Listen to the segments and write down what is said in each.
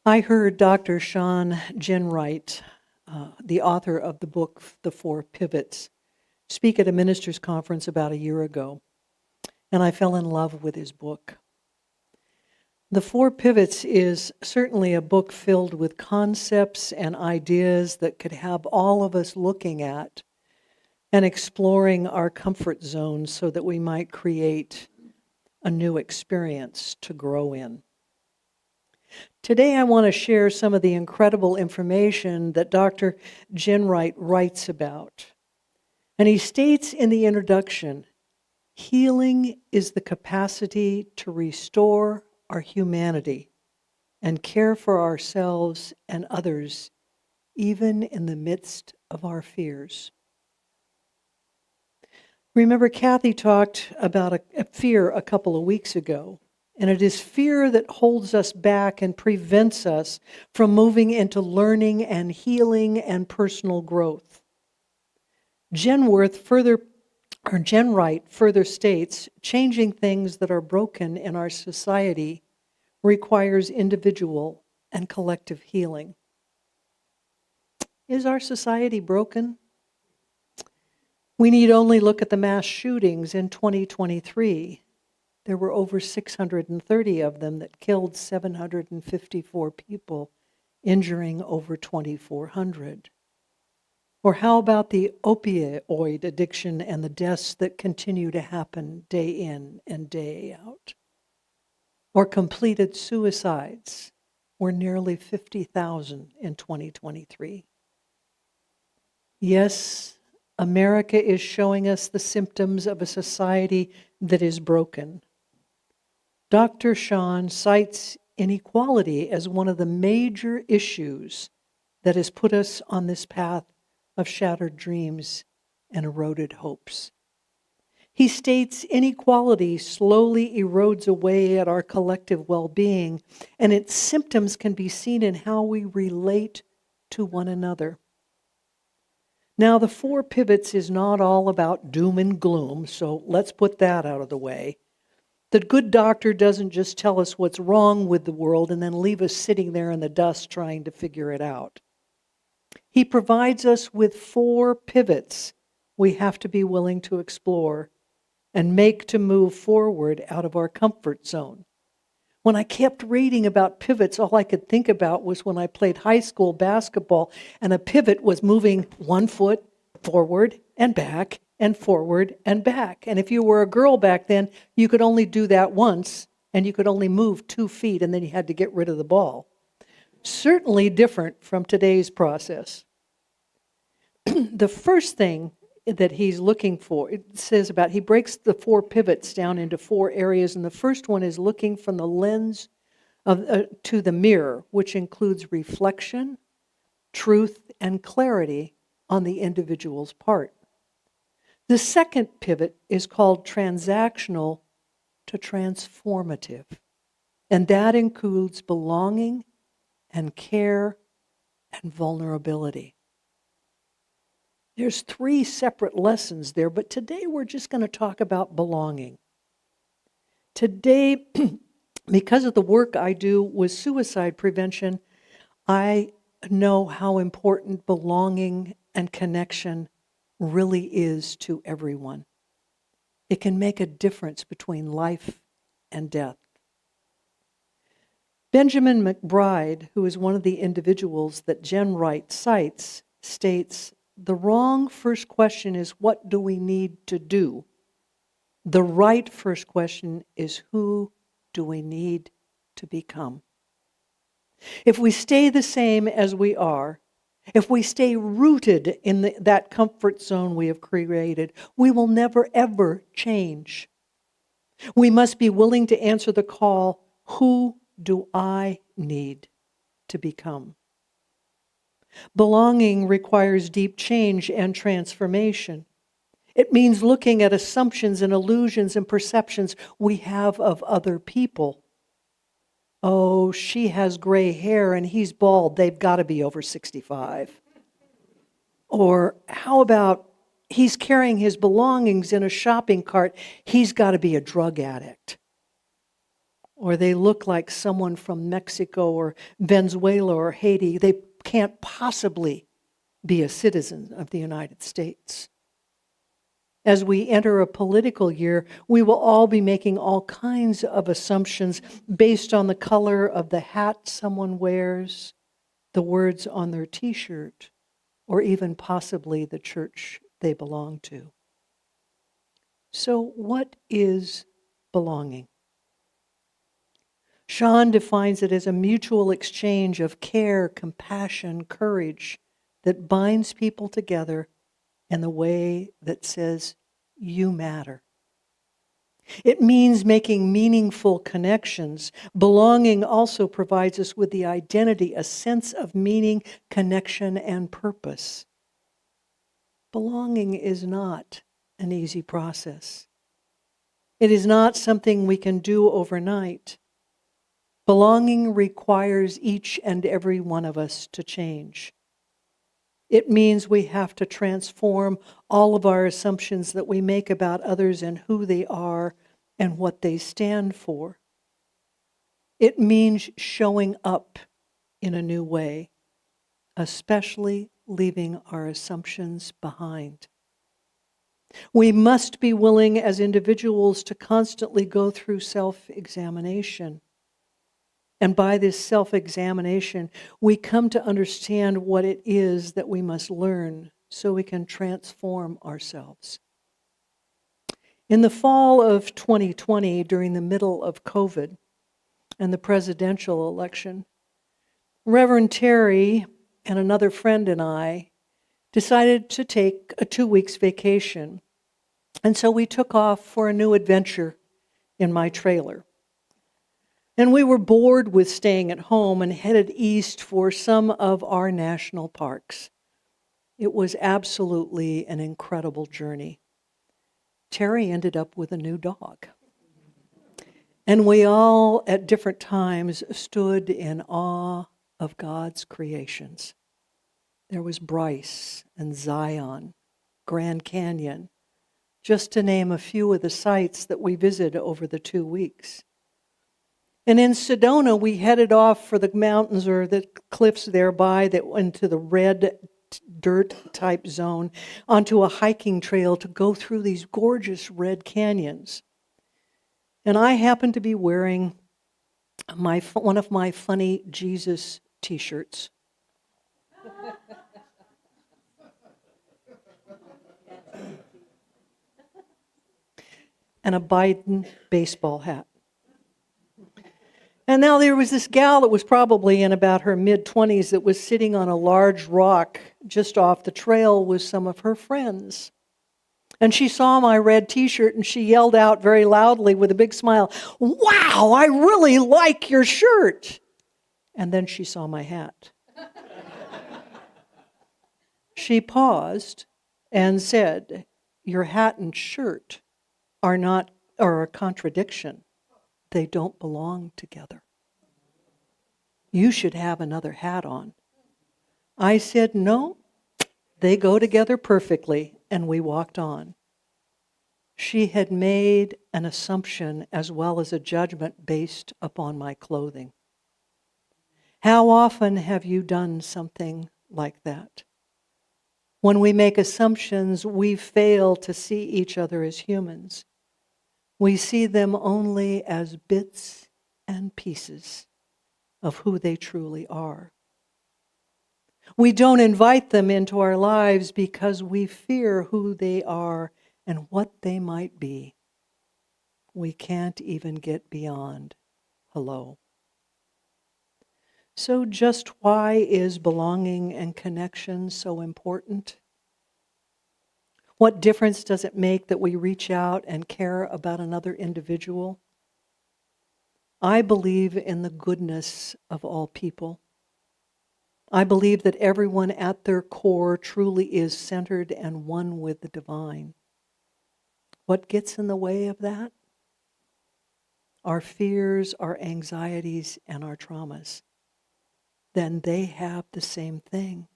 I heard Dr. Sean Ginwright, the author of the book, The Four Pivots, speak at a ministers' conference about a year ago, and I fell in love with his book. The Four Pivots is certainly a book filled with concepts and ideas that could have all of us looking at and exploring our comfort zones so that we might create a new experience to grow in. Today I want to share some of the incredible information that Dr. Ginwright writes about. And he states in the introduction, healing is the capacity to restore our humanity and care for ourselves and others, even in the midst of our fears. Remember, Kathy talked about a fear a couple of weeks ago, and it is fear that holds us back and prevents us from moving into learning and healing and personal growth. Ginwright further states, changing things that are broken in our society requires individual and collective healing. Is our society broken? We need only look at the mass shootings in 2023. There were over 630 of them that killed 754 people, injuring over 2,400. Or how about the opioid addiction and the deaths that continue to happen day in and day out? Or completed suicides were nearly 50,000 in 2023. Yes, America is showing us the symptoms of a society that is broken. Dr. Sean cites inequality as one of the major issues that has put us on this path of shattered dreams and eroded hopes. He states inequality slowly erodes away at our collective well-being, and its symptoms can be seen in how we relate to one another. Now, the Four Pivots is not all about doom and gloom, so let's put that out of the way. The good doctor doesn't just tell us what's wrong with the world and then leave us sitting there in the dust trying to figure it out. He provides us with four pivots we have to be willing to explore and make to move forward out of our comfort zone. When I kept reading about pivots, all I could think about was when I played high school basketball and a pivot was moving one foot forward and back and forward and back. And if you were a girl back then, you could only do that once and you could only move 2 feet and then you had to get rid of the ball. Certainly different from today's process. The first thing that he's looking for, it says about, he breaks the four pivots down into 4 areas, and the first one is looking from the lens of to the mirror, which includes reflection, truth, and clarity on the individual's part. The second pivot is called transactional to transformative, and that includes belonging and care and vulnerability. There's 3 separate lessons there, but today we're just going to talk about belonging. Today, because of the work I do with suicide prevention, I know how important belonging and connection really is to everyone. It can make a difference between life and death. Benjamin McBride, who is one of the individuals that Ginwright cites, states, the wrong first question is, what do we need to do? The right first question is, who do we need to become? If we stay the same as we are, if we stay rooted in that comfort zone we have created, we will never, ever change. We must be willing to answer the call, who do I need to become? Belonging requires deep change and transformation. It means looking at assumptions and illusions and perceptions we have of other people. Oh, she has gray hair and he's bald. They've got to be over 65. Or how about he's carrying his belongings in a shopping cart. He's got to be a drug addict. or they look like someone from Mexico or Venezuela or Haiti. They can't possibly be a citizen of the United States. As we enter a political year, we will all be making all kinds of assumptions based on the color of the hat someone wears, the words on their t-shirt, or even possibly the church they belong to. So what is belonging? Sean defines it as a mutual exchange of care, compassion, courage that binds people together in the way that says, you matter. It means making meaningful connections. Belonging also provides us with the identity, a sense of meaning, connection, and purpose. Belonging is not an easy process. It is not something we can do overnight. Belonging requires each and every one of us to change. It means we have to transform all of our assumptions that we make about others and who they are and what they stand for. It means showing up in a new way, especially leaving our assumptions behind. We must be willing as individuals to constantly go through self-examination. And by this self-examination, we come to understand what it is that we must learn so we can transform ourselves. In the fall of 2020, during the middle of COVID and the presidential election, Reverend Terry and another friend and I decided to take a 2 weeks vacation. And so we took off for a new adventure in my trailer. And we were bored with staying at home and headed east for some of our national parks. It was absolutely an incredible journey. Terry ended up with a new dog. And we all, at different times, stood in awe of God's creations. There was Bryce and Zion, Grand Canyon, just to name a few of the sites that we visited over the 2 weeks. And in Sedona, we headed off for the mountains or the cliffs thereby that went into the red dirt type zone onto a hiking trail to go through these gorgeous red canyons. And I happened to be wearing one of my funny Jesus t-shirts. And a Biden baseball hat. And now there was this gal that was probably in about her mid-20s that was sitting on a large rock just off the trail with some of her friends. And she saw my red t-shirt and she yelled out very loudly with a big smile, "Wow, I really like your shirt." And then she saw my hat. She paused and said, "Your hat and shirt are a contradiction. They don't belong together. You should have another hat on." I said, "No, they go together perfectly," and we walked on. She had made an assumption as well as a judgment based upon my clothing. How often have you done something like that? When we make assumptions, we fail to see each other as humans. We see them only as bits and pieces of who they truly are. We don't invite them into our lives because we fear who they are and what they might be. We can't even get beyond hello. So just why is belonging and connection so important? What difference does it make that we reach out and care about another individual? I believe in the goodness of all people. I believe that everyone at their core truly is centered and one with the divine. What gets in the way of that? Our fears, our anxieties, and our traumas. Then they have the same thing.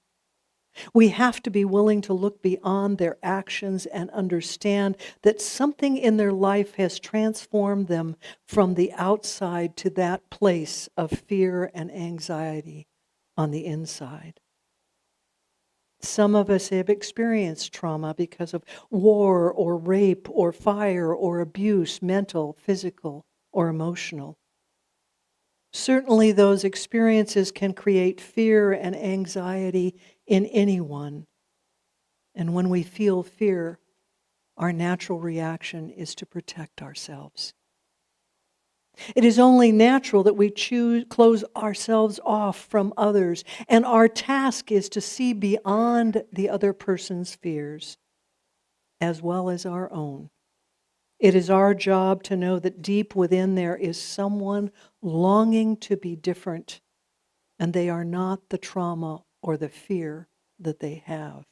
We have to be willing to look beyond their actions and understand that something in their life has transformed them from the outside to that place of fear and anxiety on the inside. Some of us have experienced trauma because of war or rape or fire or abuse, mental, physical, or emotional. Certainly, those experiences can create fear and anxiety in anyone. And when we feel fear, our natural reaction is to protect ourselves. It is only natural that we close ourselves off from others, and our task is to see beyond the other person's fears, as well as our own. It is our job to know that deep within there is someone longing to be different, and they are not the trauma or the fear that they have.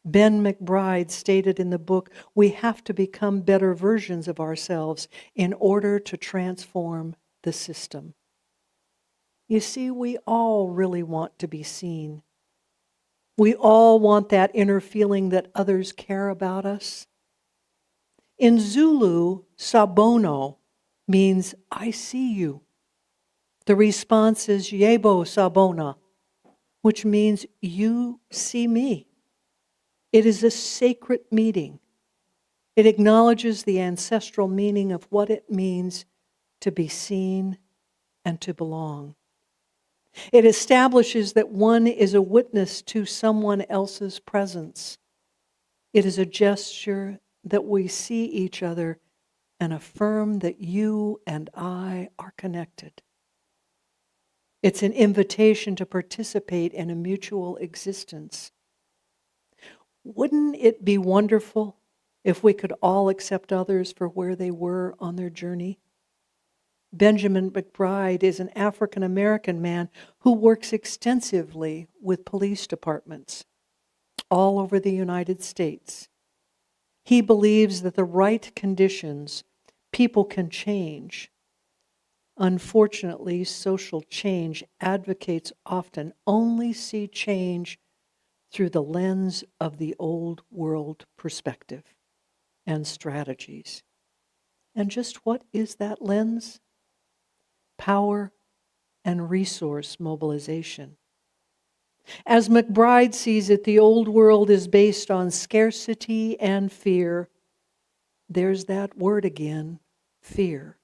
Ben McBride stated in the book, we have to become better versions of ourselves in order to transform the system. You see, we all really want to be seen. We all want that inner feeling that others care about us. In Zulu, sabono means I see you. The response is yebo sabona, which means you see me. It is a sacred meeting. It acknowledges the ancestral meaning of what it means to be seen and to belong. It establishes that one is a witness to someone else's presence. It is a gesture that we see each other and affirm that you and I are connected. It's an invitation to participate in a mutual existence. Wouldn't it be wonderful if we could all accept others for where they were on their journey? Benjamin McBride is an African American man who works extensively with police departments all over the United States. He believes that the right conditions, people can change. Unfortunately, social change advocates often only see change through the lens of the old world perspective and strategies. And just what is that lens? Power and resource mobilization. As McBride sees it, the old world is based on scarcity and fear. There's that word again, fear.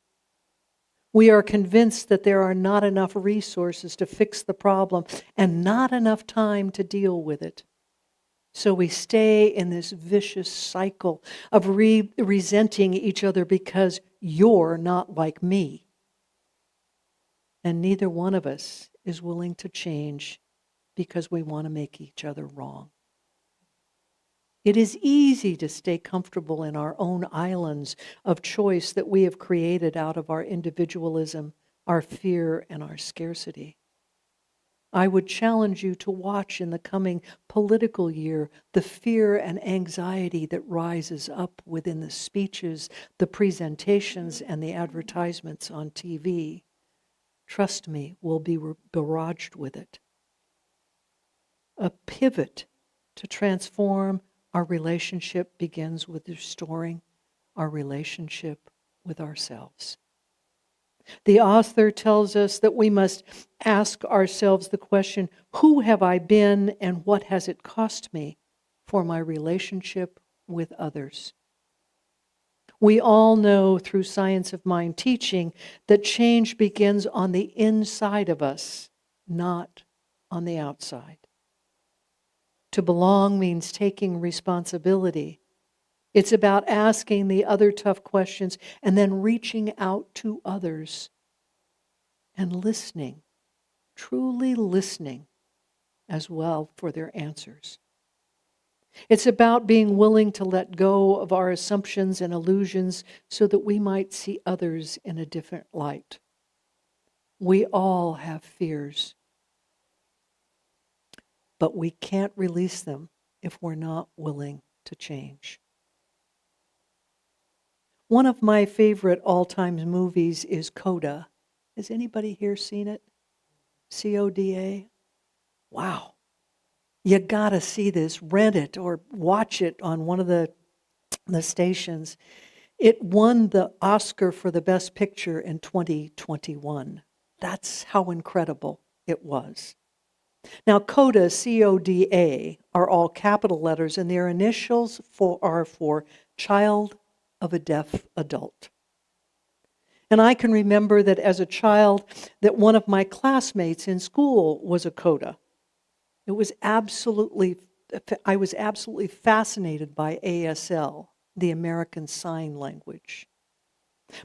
We are convinced that there are not enough resources to fix the problem and not enough time to deal with it. So we stay in this vicious cycle of resenting each other because you're not like me. And neither one of us is willing to change because we want to make each other wrong. It is easy to stay comfortable in our own islands of choice that we have created out of our individualism, our fear, and our scarcity. I would challenge you to watch in the coming political year the fear and anxiety that rises up within the speeches, the presentations, and the advertisements on TV. Trust me, we'll be barraged with it. A pivot to transform our relationship begins with restoring our relationship with ourselves. The author tells us that we must ask ourselves the question, who have I been and what has it cost me for my relationship with others? We all know through science of mind teaching that change begins on the inside of us, not on the outside. To belong means taking responsibility. It's about asking the other tough questions and then reaching out to others and listening, truly listening as well for their answers. It's about being willing to let go of our assumptions and illusions so that we might see others in a different light. We all have fears, but we can't release them if we're not willing to change. One of my favorite all-time movies is Coda. Has anybody here seen it? CODA? Wow. You gotta see this, rent it or watch it on one of the stations. It won the Oscar for the Best Picture in 2021. That's how incredible it was. Now, CODA, C-O-D-A, are all capital letters, and their initials are for Child of a Deaf Adult. And I can remember that as a child, that one of my classmates in school was a CODA. I was absolutely fascinated by ASL, the American Sign Language.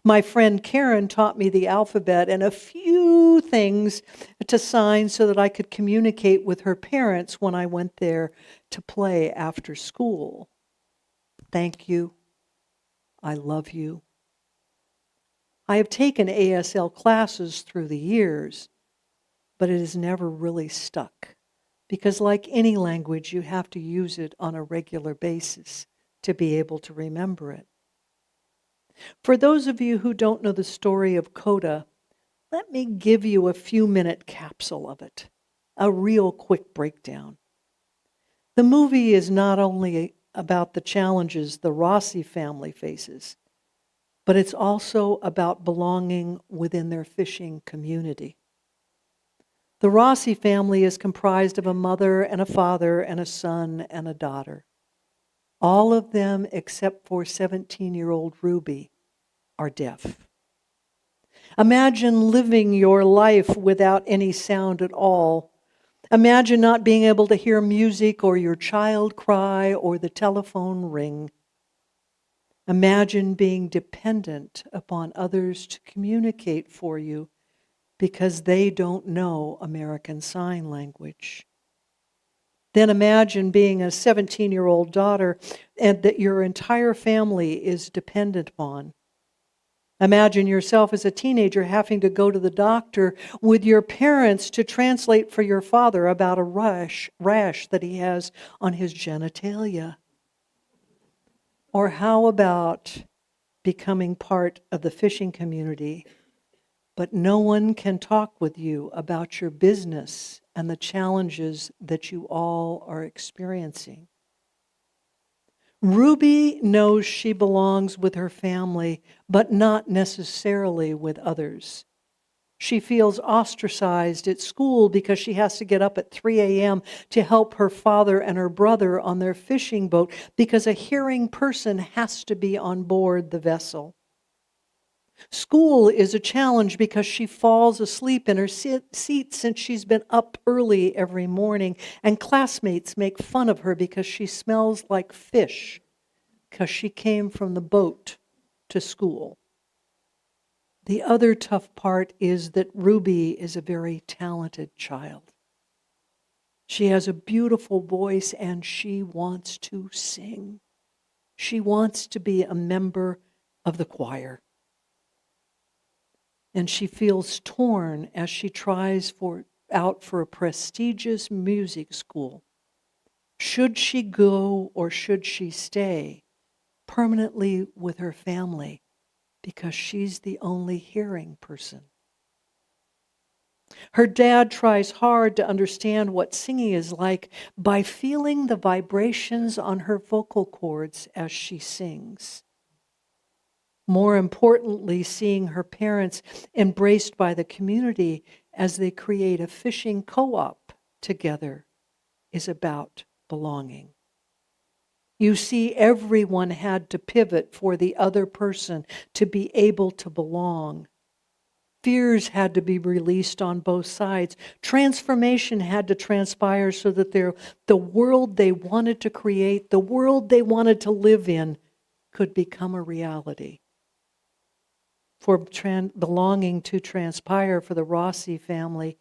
My friend Karen taught me the alphabet and a few things to sign so that I could communicate with her parents when I went there to play after school. Thank you. I love you. I have taken ASL classes through the years, but it has never really stuck. Because like any language, you have to use it on a regular basis to be able to remember it. For those of you who don't know the story of CODA, let me give you a few-minute capsule of it, a real quick breakdown. The movie is not only about the challenges the Rossi family faces, but it's also about belonging within their fishing community. The Rossi family is comprised of a mother and a father and a son and a daughter. All of them, except for 17-year-old Ruby, are deaf. Imagine living your life without any sound at all. Imagine not being able to hear music or your child cry or the telephone ring. Imagine being dependent upon others to communicate for you because they don't know American Sign Language. Then imagine being a 17-year-old daughter and that your entire family is dependent upon. Imagine yourself as a teenager having to go to the doctor with your parents to translate for your father about a rash that he has on his genitalia. Or how about becoming part of the fishing community, but no one can talk with you about your business and the challenges that you all are experiencing? Ruby knows she belongs with her family, but not necessarily with others. She feels ostracized at school because she has to get up at 3 a.m. to help her father and her brother on their fishing boat because a hearing person has to be on board the vessel. School is a challenge because she falls asleep in her seat since she's been up early every morning, and classmates make fun of her because she smells like fish because she came from the boat to school. The other tough part is that Ruby is a very talented child. She has a beautiful voice and she wants to sing. She wants to be a member of the choir. And she feels torn as she tries out for a prestigious music school. Should she go or should she stay permanently with her family because she's the only hearing person? Her dad tries hard to understand what singing is like by feeling the vibrations on her vocal cords as she sings. More importantly, seeing her parents embraced by the community as they create a fishing co-op together is about belonging. You see, everyone had to pivot for the other person to be able to belong. Fears had to be released on both sides. Transformation had to transpire so that the world they wanted to create, the world they wanted to live in, could become a reality. For belonging to transpire for the Rossi family,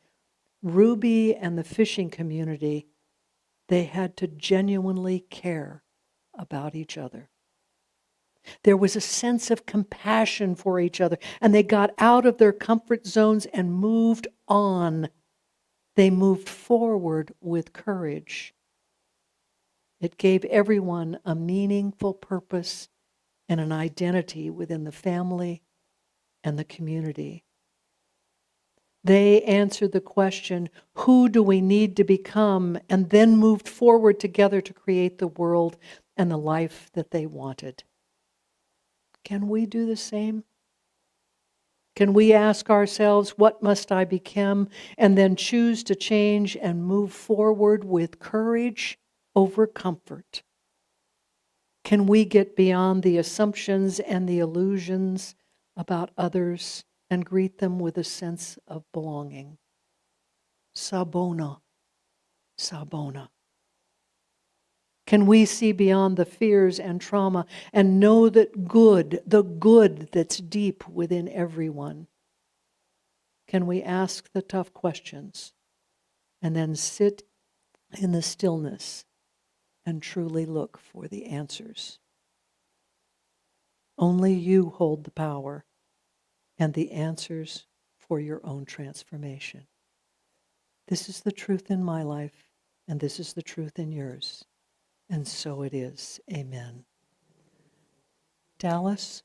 Ruby and the fishing community, they had to genuinely care about each other. There was a sense of compassion for each other, and they got out of their comfort zones and moved on. They moved forward with courage. It gave everyone a meaningful purpose and an identity within the family and the community. They answered the question, who do we need to become? And then moved forward together to create the world and the life that they wanted. Can we do the same? Can we ask ourselves, what must I become? And then choose to change and move forward with courage over comfort? Can we get beyond the assumptions and the illusions about others and greet them with a sense of belonging? Sabona, Sabona. Can we see beyond the fears and trauma and know that good, the good that's deep within everyone? Can we ask the tough questions and then sit in the stillness and truly look for the answers? Only you hold the power and the answers for your own transformation. This is the truth in my life, and this is the truth in yours. And so it is. Amen. Dallas?